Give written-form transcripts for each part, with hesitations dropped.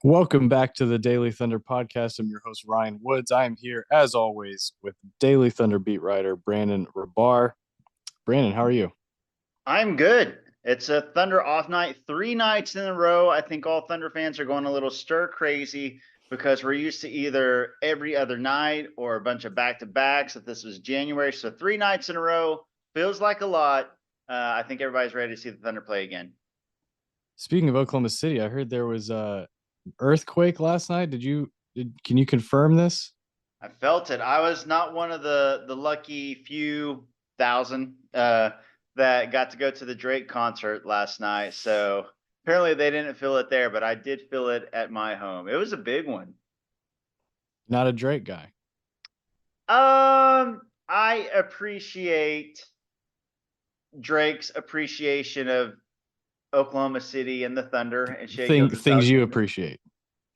Welcome back to the Daily Thunder podcast. I'm your host, Ryan Woods. I am here, as always, with Daily Thunder beat writer Brandon Rabar. Brandon, how are you? I'm good. It's a Thunder off night, 3 nights in a row. I think all Thunder fans are going a little stir crazy because we're used to either every other night or a bunch of back to backs. If this was January, so 3 nights in a row feels like a lot. I think everybody's ready to see the Thunder play again. Speaking of Oklahoma City, I heard there was a earthquake last night. Can you confirm this? I felt it. I was not one of the lucky few thousand that got to go to the Drake concert last night. So apparently they didn't feel it there, but I did feel it at my home. It was a big one. Not a Drake guy. I appreciate Drake's appreciation of Oklahoma City and the Thunder and Shea Things you Gilgeous-Alexander. appreciate.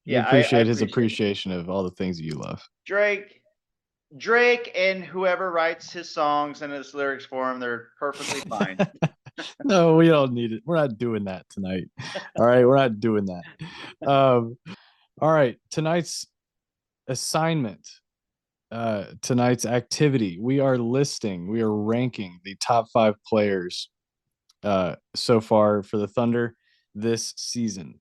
You Yeah, I appreciate his appreciate it. appreciation of all the things that you love. Drake and whoever writes his songs and his lyrics for him, they're perfectly fine. No, we don't need it. We're not doing that tonight. All right, we're not doing that. All right, tonight's assignment, tonight's activity. We are ranking the top 5 players so far for the Thunder this season.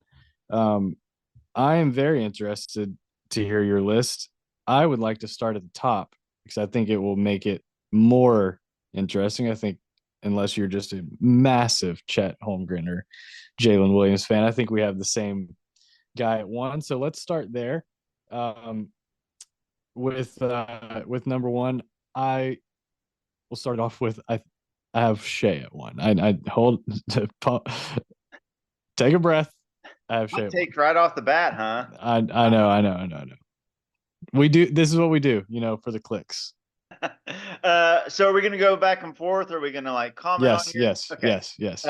I am very interested to hear your list. I would like to start at the top because I think it will make it more interesting. I think unless you're just a massive Chet Holmgren or Jalen Williams fan, I think we have the same guy at one. So let's start there. Um, with number one, I will start off with I have Shea at one. I hold take a breath. I have Shea Hot at one. take right off the bat, huh? I know. We do. This is what we do. For the clicks. So are we gonna go back and forth? Or are we gonna like comment on Yes, here? yes, Okay. yes, yes.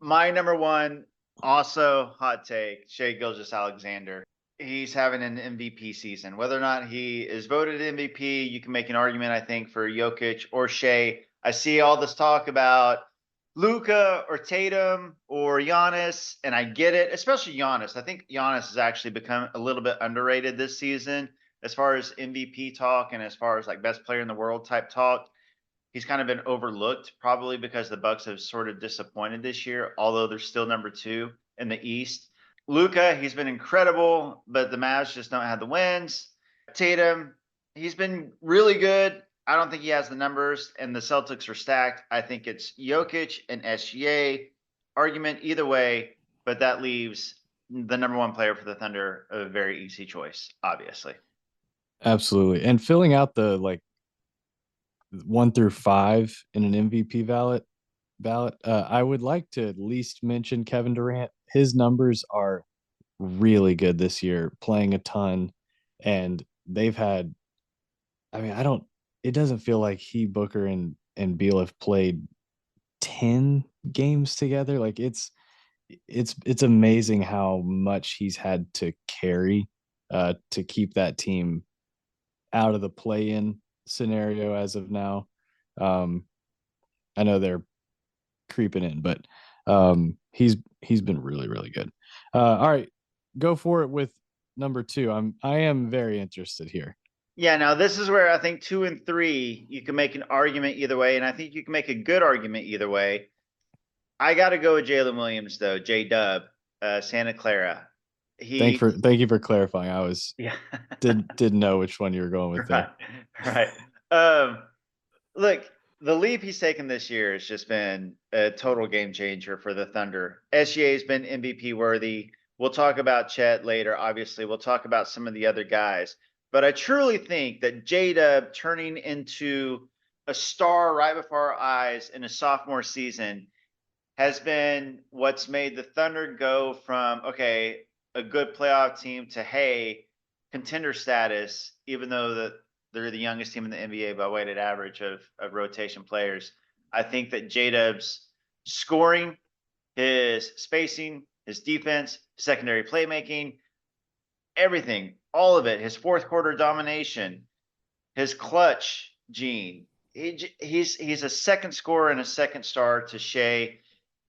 My number one, also hot take, Shea Gilgeous-Alexander. He's having an MVP season. Whether or not he is voted MVP, you can make an argument, I think, for Jokic or Shea. I see all this talk about Luka or Tatum or Giannis, and I get it, especially Giannis. I think Giannis has actually become a little bit underrated this season as far as MVP talk and as far as like best player in the world type talk. He's kind of been overlooked, probably because the Bucks have sort of disappointed this year, although they're still number 2 in the East. Luka, he's been incredible, but the Mavs just don't have the wins. Tatum, he's been really good. I don't think he has the numbers, and the Celtics are stacked. I think it's Jokic and SGA argument either way, but that leaves the number one player for the Thunder a very easy choice, obviously. Absolutely. And filling out the like 1 through 5 in an MVP ballot. I would like to at least mention Kevin Durant. His numbers are really good this year, playing a ton, and they've had. I mean, I don't. It doesn't feel like he, Booker, and Beal have played 10 games together. Like it's amazing how much he's had to carry to keep that team out of the play-in scenario as of now. Um, I know they're creeping in, but he's been really really good. All right, go for it with number two. I am very interested here. Yeah, now this is where I think 2 and 3, you can make an argument either way, and I think you can make a good argument either way. I got to go with Jalen Williams though, J Dub, Santa Clara. He, Thank you for clarifying. I was yeah, didn't know which one you were going with right, there. right. Look, the leap he's taken this year has just been a total game changer for the Thunder. SGA has been MVP worthy. We'll talk about Chet later. Obviously, we'll talk about some of the other guys. But I truly think that J-Dub turning into a star right before our eyes in a sophomore season has been what's made the Thunder go from, okay, a good playoff team to, hey, contender status, even though they're the youngest team in the NBA by weighted average of rotation players. I think that J-Dub's scoring, his spacing, his defense, secondary playmaking, everything, all of it, his fourth quarter domination, his clutch gene. He's a second scorer and a second star to Shea.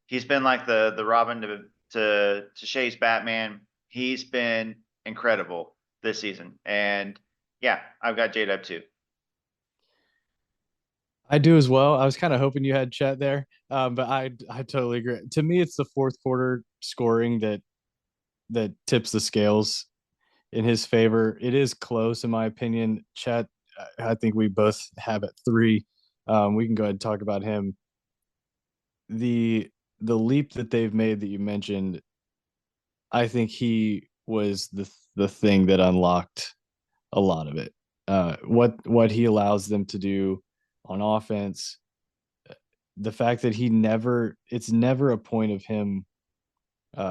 He's been like the Robin to Shea's Batman. He's been incredible this season. And yeah, I've got J-Dub too. I do as well. I was kind of hoping you had Chet there, but I totally agree. To me, it's the fourth quarter scoring that tips the scales in his favor. It is close, in my opinion. Chet, I think we both have at three. We can go ahead and talk about him. The leap that they've made that you mentioned, I think he was the thing that unlocked a lot of it. What he allows them to do on offense, the fact that it's never a point of him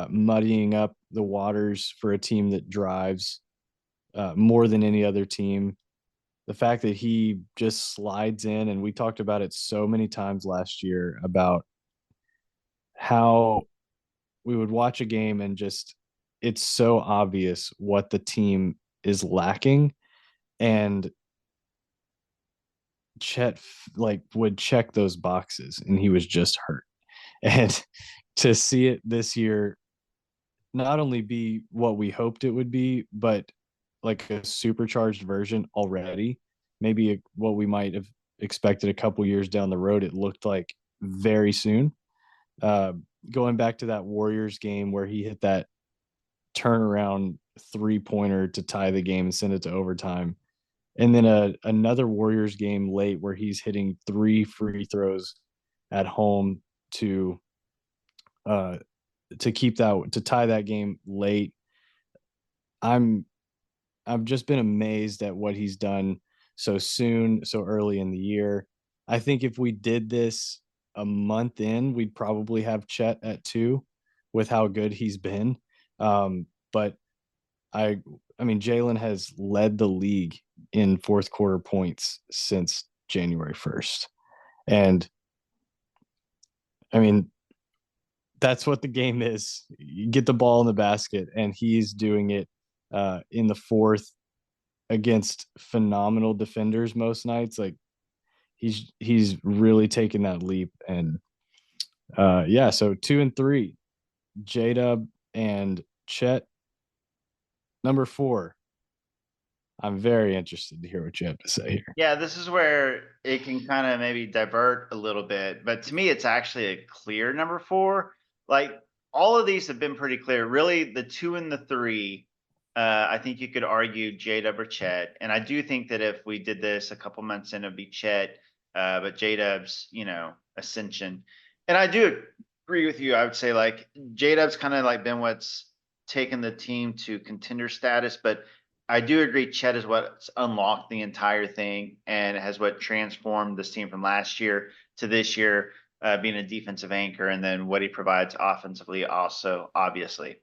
muddying up the waters for a team that drives more than any other team. The fact that he just slides in, and we talked about it so many times last year about how we would watch a game and just it's so obvious what the team is lacking, and Chet like would check those boxes, and he was just hurt. And to see it this year not only be what we hoped it would be, but like a supercharged version already, maybe what we might have expected a couple years down the road, it looked like very soon. Uh, Going back to that Warriors game where he hit that turnaround 3-pointer to tie the game and send it to overtime. And then another Warriors game late where he's hitting 3 free throws at home to uh, keep that to tie that game late. I'm I've just been amazed at what he's done so soon, so early in the year. I think if we did this a month in, we'd probably have Chet at two with how good he's been. But I I mean Jalen has led the league in fourth quarter points since January 1st. And I mean that's what the game is. You get the ball in the basket, and he's doing it in the fourth against phenomenal defenders most nights. Like he's really taken that leap, and yeah. So 2 and 3, J Dub and Chet. Number 4, I'm very interested to hear what you have to say here. Yeah, this is where it can kind of maybe divert a little bit, but to me, it's actually a clear number 4. Like all of these have been pretty clear. Really, the 2 and the 3, I think you could argue J-Dub or Chet, and I do think that if we did this a couple months in, it'd be Chet, but J-Dub's, ascension. And I do agree with you. I would say like J-Dub's kind of like been what's taken the team to contender status, but I do agree Chet is what's unlocked the entire thing and has what transformed this team from last year to this year, being a defensive anchor, and then what he provides offensively also, obviously.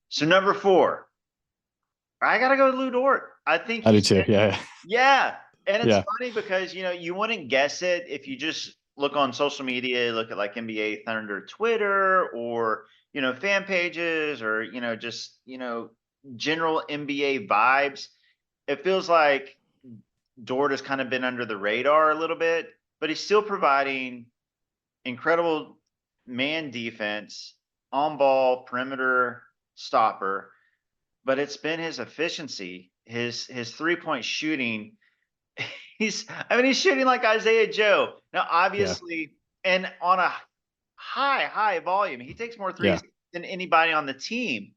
So number 4, I gotta go with Lou Dort. I think I do he's too. been, Yeah, yeah. And it's yeah, funny because you wouldn't guess it if you just look on social media, look at like NBA Thunder Twitter or fan pages or just general NBA vibes. It feels like Dort has kind of been under the radar a little bit, but he's still providing incredible man defense, on ball, perimeter stopper. But it's been his efficiency, his 3-point shooting. He's shooting like Isaiah Joe. Now, yeah, obviously, and on a high volume, he takes more yeah, threes than anybody on the team.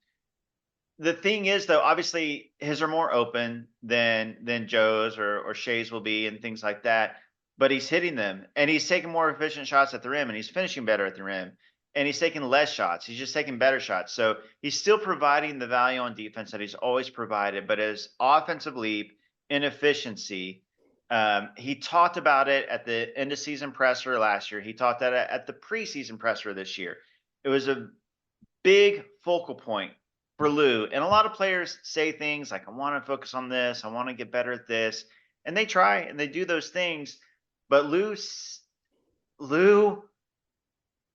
The thing is, though, obviously his are more open than Joe's or Shea's will be and things like that. But he's hitting them, and he's taking more efficient shots at the rim, and he's finishing better at the rim, and he's taking less shots. He's just taking better shots. So he's still providing the value on defense that he's always provided, but his offensive leap in efficiency. He talked about it at the end of season presser last year. He talked that at the preseason presser this year. It was a big focal point for Lou. And a lot of players say things like, I want to focus on this. I want to get better at this. And they try and they do those things. But Lou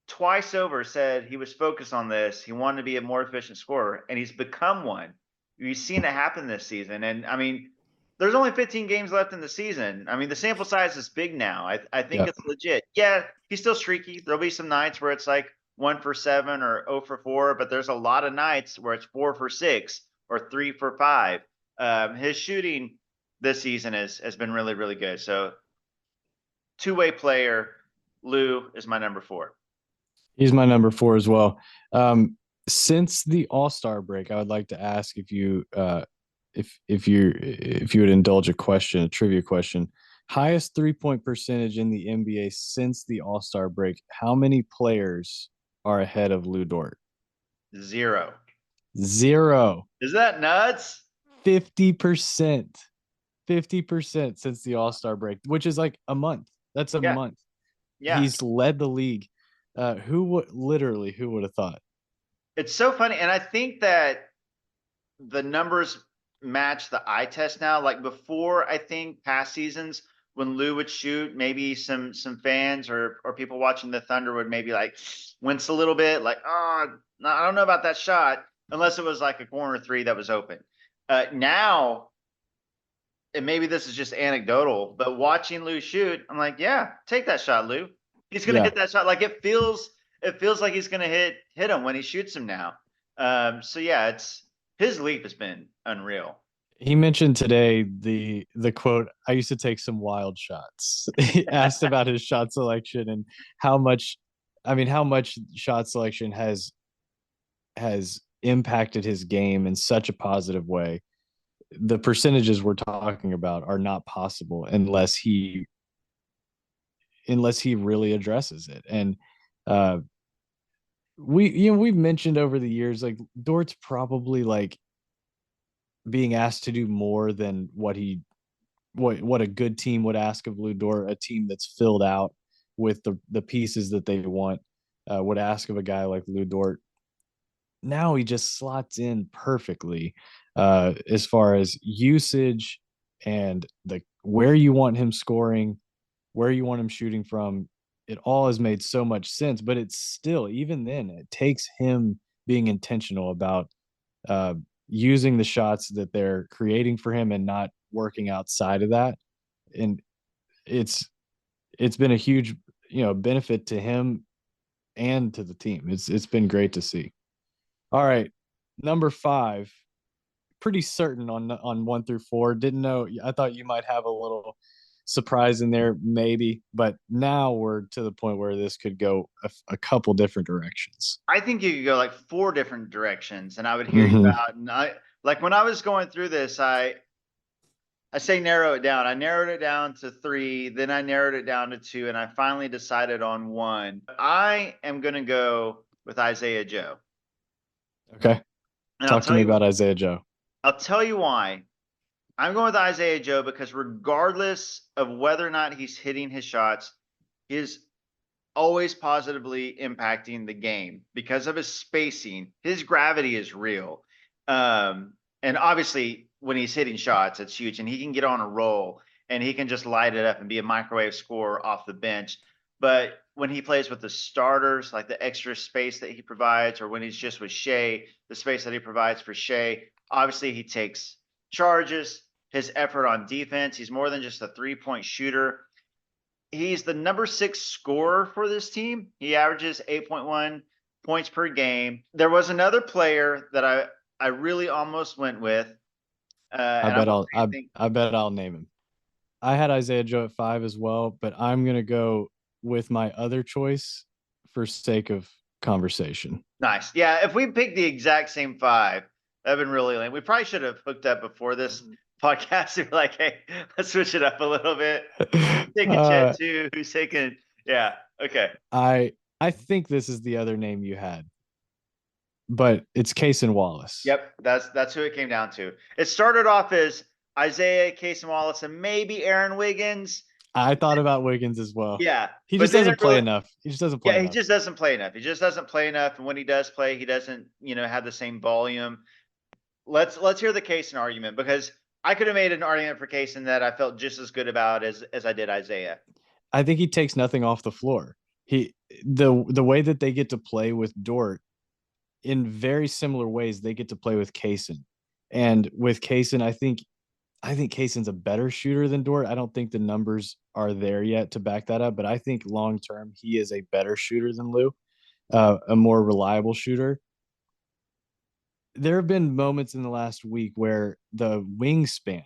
twice over said he was focused on this. He wanted to be a more efficient scorer, and he's become one. You've seen it happen this season. And I mean, there's only 15 games left in the season. I mean, the sample size is big now. I think yeah. it's legit. Yeah, he's still streaky. There'll be some nights where it's like 1 for 7 or 0 for 4, but there's a lot of nights where it's 4 for 6 or 3 for 5. His shooting this season has been really, really good. So two-way player, Lou is my number 4. He's my number 4 as well. Since the All-Star break, I would like to ask if you would indulge a trivia question. Highest 3-point percentage in the NBA since the All-Star break. How many players are ahead of Lou Dort? 0. 0. Is that nuts? 50%. 50% since the All-Star break, which is like a month. That's a Yeah. month. Yeah. He's led the league. Who would have thought? It's so funny. And I think that the numbers match the eye test now. Like before, I think past seasons when Lou would shoot, maybe some fans or people watching the Thunder would maybe like wince a little bit, like, oh, no, I don't know about that shot, unless it was like a corner three that was open. Now, and maybe this is just anecdotal, but watching Lou shoot, I'm like, yeah, take that shot, Lou. He's gonna Yeah. hit that shot. Like it feels like he's gonna hit him when he shoots him now. So yeah, it's his leap has been unreal. He mentioned today the quote, I used to take some wild shots. He asked about his shot selection and how much shot selection has impacted his game in such a positive way. The percentages we're talking about are not possible unless he really addresses it. And uh we've mentioned over the years, like, Dort's probably like being asked to do more than what a good team would ask of Lou Dort, a team that's filled out with the pieces that they want, would ask of a guy like Lou Dort. Now he just slots in perfectly, as far as usage and the where you want him scoring, where you want him shooting from. It all has made so much sense, but it's still, even then, it takes him being intentional about uh, using the shots that they're creating for him and not working outside of that. And it's it's been a huge, benefit to him and to the team. It's been great to see. All right, number 5. Pretty certain on 1 through 4. Didn't know. I thought you might have a little surprise in there, maybe, but now we're to the point where this could go a couple different directions. I think you could go like 4 different directions, and I would hear you Mm-hmm. out. And I like when I was going through this, I say narrow it down. I narrowed it down to 3, then I narrowed it down to 2, and I finally decided on 1. I am gonna go with Isaiah Joe, Okay, and talk to me about Isaiah Joe. I'll tell you why. I'm going with Isaiah Joe because regardless of whether or not he's hitting his shots, his always positively impacting the game because of his spacing. His gravity is real. And obviously, when he's hitting shots, it's huge, and he can get on a roll and he can just light it up and be a microwave scorer off the bench. But when he plays with the starters, like the extra space that he provides, or when he's just with Shea, the space that he provides for Shea, obviously he takes charges. His effort on defense, he's more than just a 3-point shooter. He's the number 6 scorer for this team. He averages 8.1 points per game. There was another player that I really almost went with, I and I'm bet wondering I'll what I, you think. I bet I'll name him. I had Isaiah Joe at 5 as well, but I'm gonna go with my other choice for sake of conversation. Nice. Yeah, if we picked the exact same 5, that'd been really lame. We probably should have hooked up before this podcast to be like, hey, let's switch it up a little bit. Who's taking Chet uh, too? Who's taking? Yeah. Okay. I think this is the other name you had, but it's Case and Wallace. Yep, that's who it came down to. It started off as Isaiah, Casey Wallace, and maybe Aaron Wiggins. I thought about Wiggins as well. Yeah, He but just then doesn't it play really, enough. He just doesn't play yeah, he enough. just doesn't play enough. He just doesn't play enough, and when he does play, he doesn't, have the same volume. Let's hear the Kaysen argument because I could have made an argument for Kaysen that I felt just as good about as I did Isaiah. I think he takes nothing off the floor. The way that they get to play with Dort, in very similar ways they get to play with Kaysen. And with Kaysen, I think Kaysen's a better shooter than Dort. I don't think the numbers are there yet to back that up, but I think long term he is a better shooter than Lou, a more reliable shooter. there have been moments in the last week where the wingspan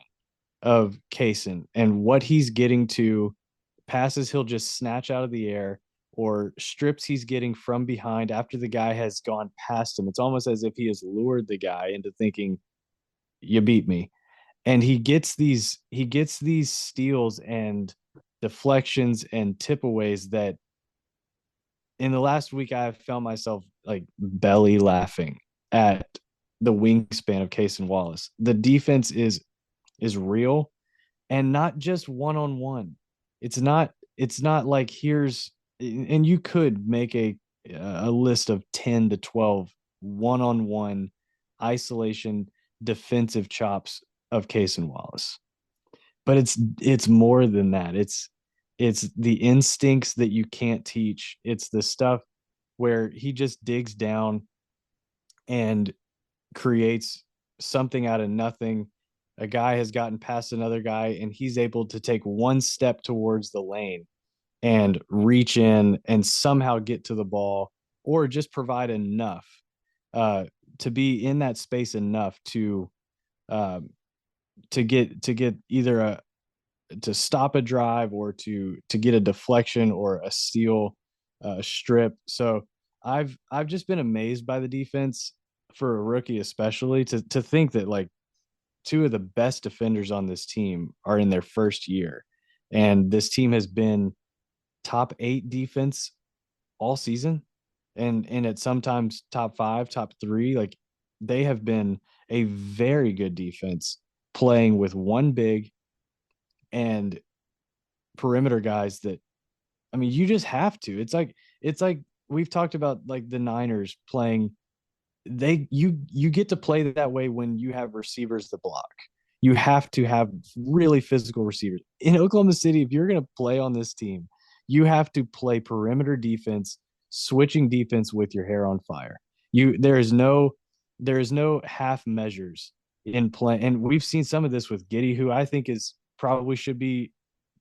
of Kaysen and what he's getting to, passes he'll just snatch out of the air, or strips he's getting from behind after the guy has gone past him. It's almost as if he has lured the guy into thinking, you beat me. And he gets these steals and deflections and tipaways that in the last week I've found myself like belly laughing at the wingspan of Cason Wallace. The defense is real, and not just one on one. It's not like here's, and you could make a list of 10 to 12 on one isolation defensive chops of Cason Wallace. But it's more than that. It's the instincts that you can't teach. It's the stuff where he just digs down and creates something out of nothing. A guy has gotten past another guy and he's able to take one step towards the lane and reach in and somehow get to the ball, or just provide enough uh, to be in that space enough uh, to get either a to stop a drive, or to get a deflection or a steal, strip. So I've just been amazed by the defense for a rookie, especially to think that like two of the best defenders on this team are in their first year, and this team has been top 8 defense all season, and at sometimes top 5, top 3. Like they have been a very good defense playing with one big and perimeter guys that, I mean, you just have to. It's like we've talked about like the Niners playing, you get to play that way when you have receivers to block. You have to have really physical receivers. In Oklahoma City, if you're going to play on this team, you have to play perimeter defense, switching defense with your hair on fire. There is no half measures in play, and we've seen some of this with Giddy, who I think is probably should be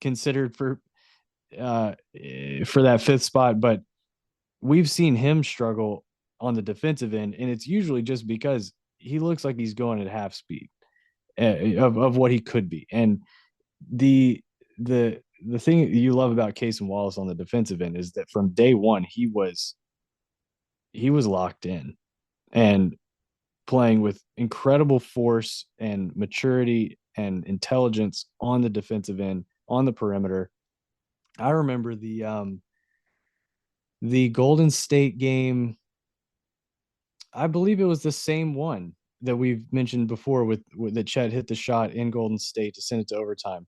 considered for that fifth spot, but we've seen him struggle on the defensive end, and it's usually just because he looks like he's going at half speed of what he could be. And the the thing you love about Cason Wallace on the defensive end is that from day one he was locked in and playing with incredible force and maturity and intelligence on the defensive end, on the perimeter. I remember the Golden State game. I believe it was the same one that we've mentioned before with that Chet hit the shot in Golden State to send it to overtime.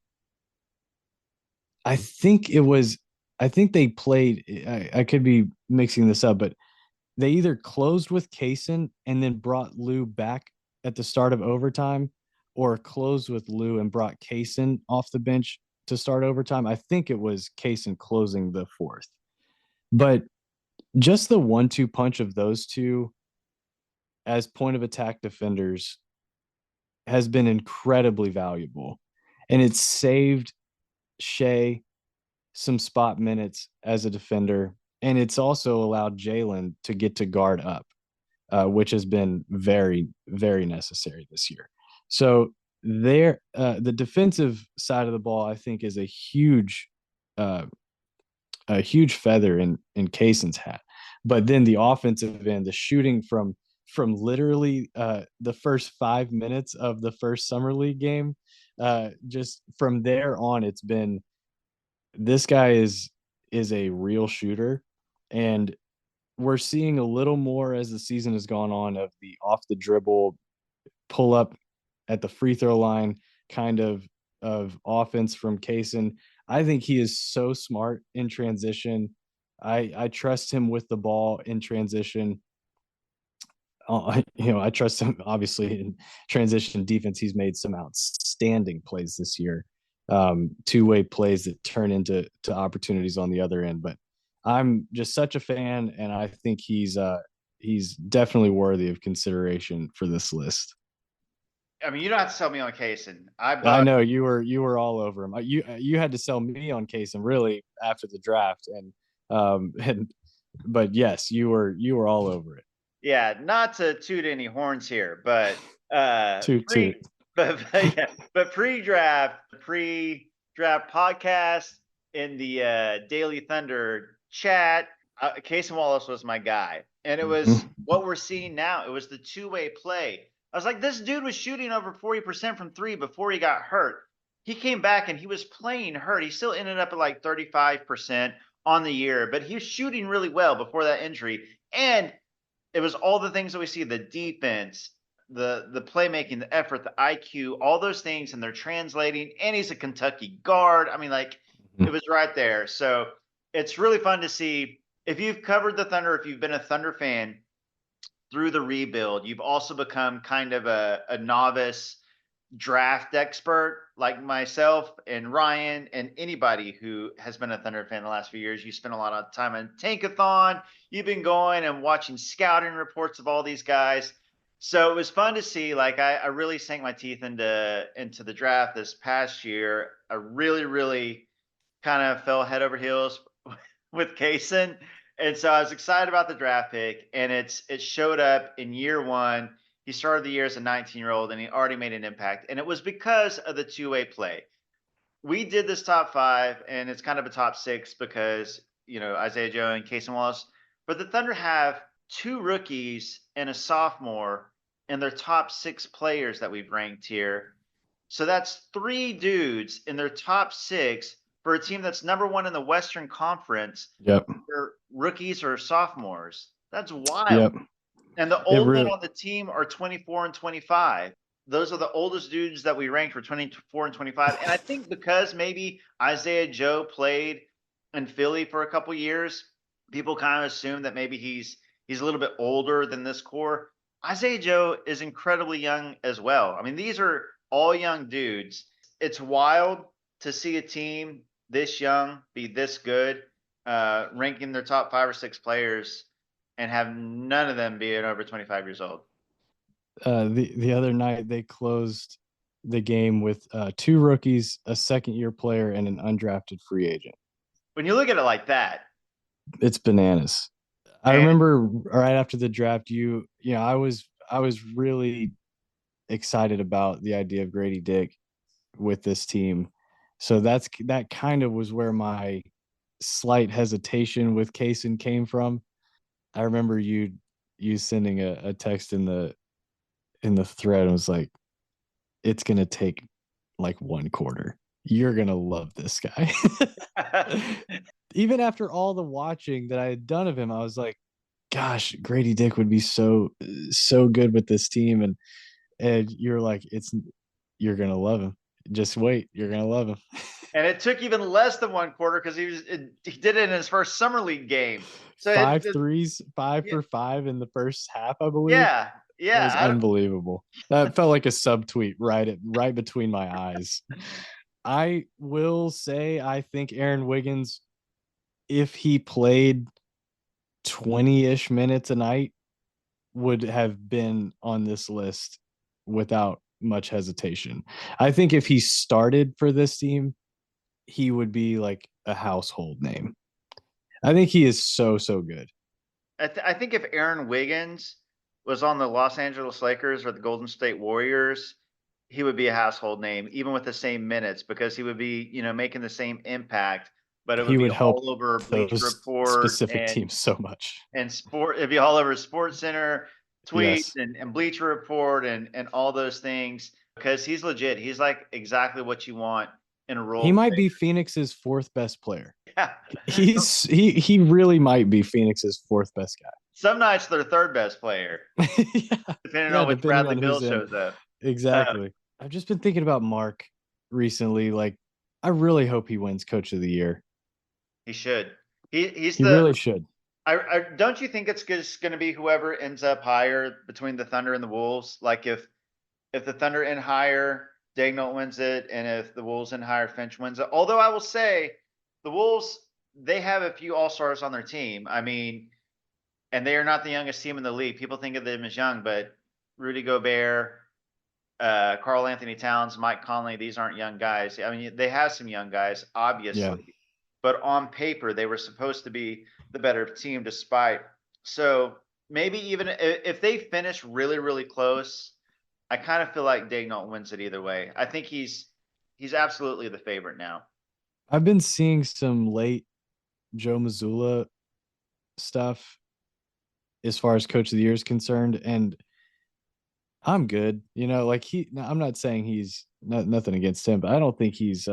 I think it was. I think they played. I could be mixing this up, but they either closed with Kaysen and then brought Lou back at the start of overtime, or closed with Lou and brought Kaysen off the bench to start overtime. I think it was Kaysen closing the fourth, but just the 1-2 punch of those two as point of attack defenders has been incredibly valuable, and it's saved Shea some spot minutes as a defender, and it's also allowed Jalen to get to guard up, which has been very, very necessary this year. So the defensive side of the ball, I think, is uh, a huge feather in Kayson's hat. But then the offensive end, the shooting from literally the first 5 minutes of the first summer league game, just from there on, it's been, this guy is a real shooter, and we're seeing a little more as the season has gone on of the off the dribble, pull up at the free throw line kind of offense from Kaysen. I think he is so smart in transition. I trust him with the ball in transition. I trust him obviously in transition defense. He's made some outstanding plays this year, two-way plays that turn into opportunities on the other end. But I'm just such a fan, and I think he's definitely worthy of consideration for this list. I mean, you don't have to sell me on Kaysen. I I bug. know you were all over him. You had to sell me on Case and really after the draft, and but yes, you were all over it. yeah, not to toot any horns here, but Toot toot. but pre-draft podcast in the Daily Thunder chat, Casey Wallace was my guy, and it was Mhm. what we're seeing now. It was the two-way play. I was like, this dude was shooting over 40% from three before he got hurt. He came back and he was playing hurt. He still ended up at like 35% on the year, but he was shooting really well before that injury. And it was all the things that we see, the defense, the playmaking, the effort, the IQ, all those things, and they're translating. And he's a Kentucky guard. I mean, like, it was right there. So it's really fun to see. If you've covered the Thunder, if you've been a Thunder fan through the rebuild, you've also become kind of a novice draft expert like myself and Ryan and anybody who has been a Thunder fan the last few years. You spent a lot of time on Tankathon. You've been going and watching scouting reports of all these guys. So it was fun to see. Like I really sank my teeth into the draft this past year. I really kind of fell head over heels with Kaysen. And so I was excited about the draft pick, and it showed up in year one. He started the year as a 19-year-old, and he already made an impact. And it was because of the two-way play. We did this top five, and it's kind of a top six because Isaiah Joe and Casey Wallace. But the Thunder have two rookies and a sophomore in their top six players that we've ranked here. So that's three dudes in their top six for a team that's number one in the Western Conference. Yep. They're rookies or sophomores. That's wild. Yep. And the It old men really. on the team are 24 and 25. Those are the oldest dudes that we ranked for 24 and 25. And I think because maybe Isaiah Joe played in Philly for a couple years, people kind of assume that maybe he's a little bit older than this core. Isaiah Joe is incredibly young as well. I mean, these are all young dudes. It's wild to see a team this young be this good, ranking their top five or six players and have none of them being over 25 years old. The other night they closed the game with two rookies, a second year player, and an undrafted free agent. When you look at it like that, It's bananas. I and remember right after the draft, I was really excited about the idea of Grady Dick with this team. So that kind of was where my slight hesitation with Kaysen came from. I remember you sending a text in the thread and was like, it's gonna take like one quarter. You're gonna love this guy. Even after all the watching that I had done of him, I was like, gosh, Grady Dick would be so good with this team. And you're like, you're gonna love him. Just wait, you're gonna love him. it took even less than one quarter because he did it in his first summer league game. So Five threes, five yeah, for five in the first half, I believe. yeah, That was yeah. unbelievable. That felt like a subtweet right between my eyes. I will say I think Aaron Wiggins, if he played 20-ish minutes a night, would have been on this list without much hesitation. I think if he started for this team, he would be like a household name. I think he is so good. I think if Aaron Wiggins was on the Los Angeles Lakers or the Golden State Warriors, he would be a household name, even with the same minutes, because he would be, making the same impact, but it would He be would help all over Bleacher those Report specific teams so much. and sport. It'd be all over Sports Center tweets Yes. and Bleacher Report and all those things because he's legit. He's like exactly what you want in a He role might player. be Phoenix's fourth best player. Yeah. He really might be Phoenix's fourth best Some nights they're third best player, guy. Yeah. depending Yeah, on which depending Bradley on Bill who's in. shows up. Uh, Exactly. I've just been thinking about Mark recently. Like, I really hope he wins Coach of the Year. he should. He's He the. really should. I don't you think it's just going to be whoever ends up higher between the Thunder and the Wolves? Like if the Thunder end higher, Dagnall wins it, and if the Wolves end higher, Finch wins it. Although I will say, the Wolves they have a few All Stars on their team. I mean, and they are not the youngest team in the league. People think of them as young, but Rudy Gobert, Carl Anthony Towns, Mike Conley, these aren't young guys. I mean, they have some young guys, Yeah. obviously, but on paper, they were supposed to be the better team despite. So maybe even if they finish really, really close, I kind of feel like Daignault wins it either way. I think he's absolutely the favorite now. I've been seeing some late Joe Mazzulla stuff as far as coach of the year is concerned, and I'm good. Like I'm not saying he's nothing against him, but I don't think he's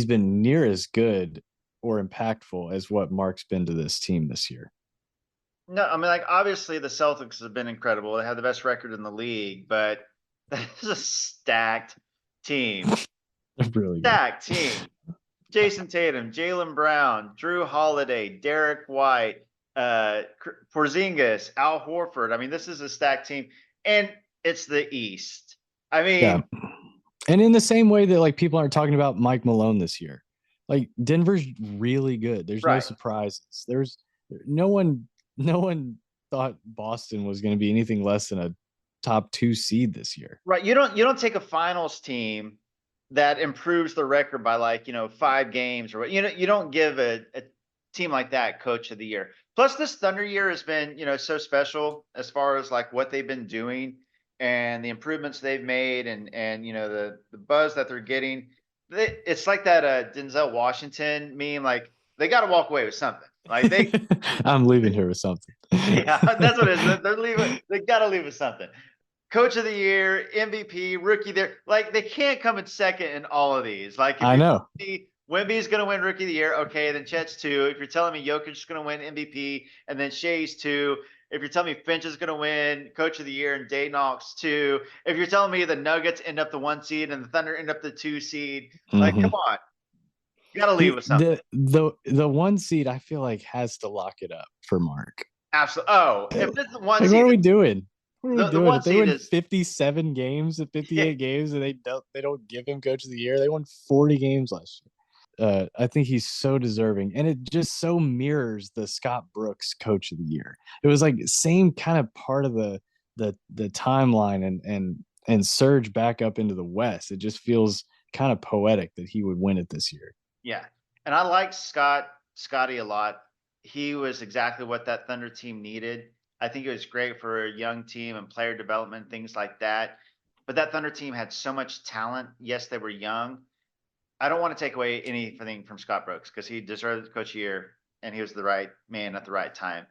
been near as good or impactful as what Mark's been to this team this year. No, I mean, like, obviously the Celtics have been incredible. They have the best record in the league, but that is a stacked team. They're really good. Stacked team. Jason Tatum, Jalen Brown, Drew Holiday, Derek White, Porzingis, Al Horford. I mean, this is a stacked team, and it's the East. I Yeah. mean, And in the same way that like people aren't talking about Mike Malone this year, like Denver's really good. There's no right, surprises. There's no one, no one thought Boston was going to be anything less than a top 2 seed this year. right. You don't take a finals team that improves the record by, like, 5 games or what. You don't give a team like that coach of the year. Plus, this Thunder year has been so special as far as like what they've been doing and the improvements they've made, and the buzz that they're getting. It's like that Denzel Washington meme. Like, they got to walk away with something. Like, I'm leaving here with something. yeah, that's what it is. They're leaving. They got to leave with something. Coach of the year, MVP, rookie there. Like, they can't come in second in all of these. Like, if I you're know. telling me Wemby's going to win rookie of the year, okay, then Chet's 2. If you're telling me Jokic is going to win MVP and then Shea's 2. If you're telling me Finch is going to win coach of the year and Daignault's 2. If you're telling me the Nuggets end up the 1 seed and the Thunder end up the 2 seed, like, come Mm-hmm. on. You got to leave with something. The 1 seed I feel like has to lock it up for Mark. Absolutely. Oh, if it's the 1 Like, what seed, are we doing? What are we the doing? 1 If they seed win is 57 games at 58 games and they don't give him coach of the year, they won 40 games last year. I think he's so deserving, and it just so mirrors the Scott Brooks coach of the year. It was like same kind of part of the timeline and surge back up into the West. It just feels kind of poetic that he would win it this year. Yeah. And I like Scotty a lot. He was exactly what that Thunder team needed. I think it was great for a young team and player development, things like that. But that Thunder team had so much talent. Yes, they were young. I don't want to take away anything from Scott Brooks because he deserved the coach of the year and he was the right man at the right time.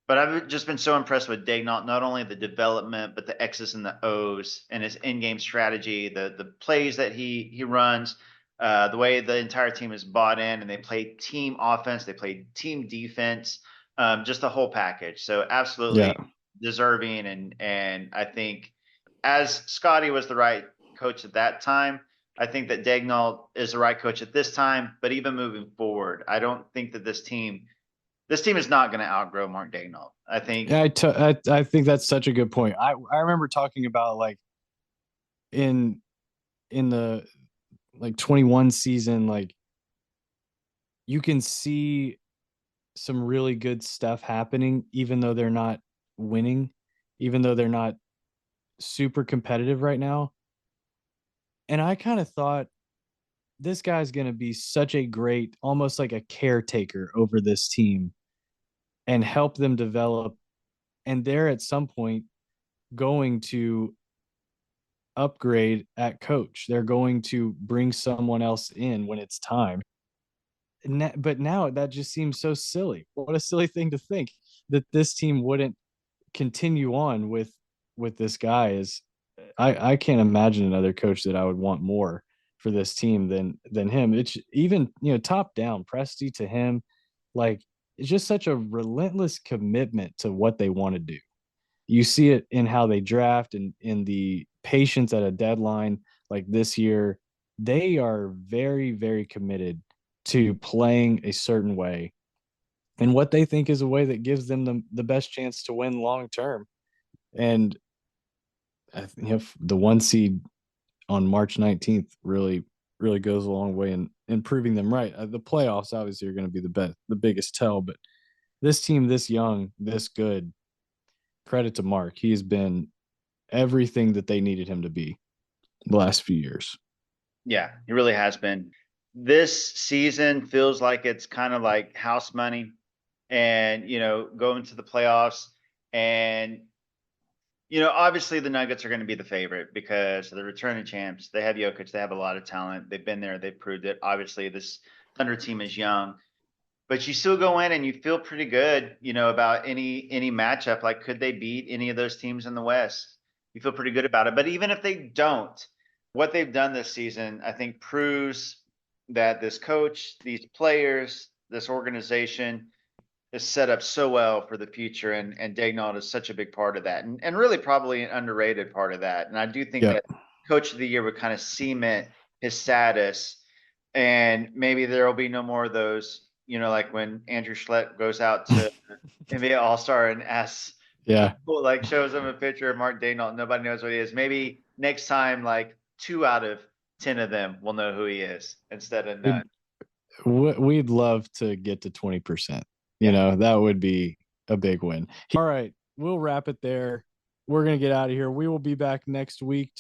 But I've just been so impressed with Daignault, not only the development, but the X's and the O's and his in-game strategy, the plays that he runs, the way the entire team is bought in and they play team offense, they play team defense, just the whole package. So Yeah, absolutely deserving, and I think as Scotty was the right coach at that time, I think that Daignault is the right coach at this time. But even moving forward, I don't think that this team is not going to outgrow Mark Daignault. I think. yeah. I think that's such a good point. I remember talking about like in the like 21 season, like you can see some really good stuff happening, even though they're not winning, even though they're not super competitive right now. And I kind of thought this guy's going to be such a great, almost like a caretaker over this team and help them develop. And they're at some point going to upgrade at coach. They're going to bring someone else in when it's time. But now that just seems so silly. What a silly thing to think that this team wouldn't continue on with this guy. Is I can't imagine another coach that I would want more for this team than him. It's even top down, Presti to him, like it's just such a relentless commitment to what they want to do. You see it in how they draft and in the patience at a deadline like this year. They are very, very committed to playing a certain way and what they think is a way that gives them the best chance to win long term. And the 1 seed on March 19th really goes a long way in proving them right. The playoffs obviously are going to be the biggest tell, but this team this young, this good, credit to Mark. He has been everything that they needed him to be the last few years. Yeah, he really has been. This season feels like it's kind of like house money. and, go into the playoffs. And, obviously the Nuggets are going to be the favorite because they're returning champs. They have Jokic. They have a lot of talent. They've been there. They've proved it. Obviously, this Thunder team is young, but you still go in and you feel pretty good, about any matchup. Like, could they beat any of those teams in the West? You feel pretty good about it. But even if they don't, what they've done this season, I think, proves that this coach, these players, this organization is set up so well for the future, and Daignault is such a big part of that, and really probably an underrated part of that. And I do think Yeah. that Coach of the Year would kind of cement his status, and maybe there will be no more of those, like when Andrew Schlett goes out to NBA All-Star and asks Yeah. people, like shows them a picture of Mark Daignault, nobody knows what he is. Maybe next time, like 2 out of 10 of them will know who he is instead of none. We'd love to get to 20%. Yeah. That would be a big win. All right, we'll wrap it there. We're going to get out of here. We will be back next week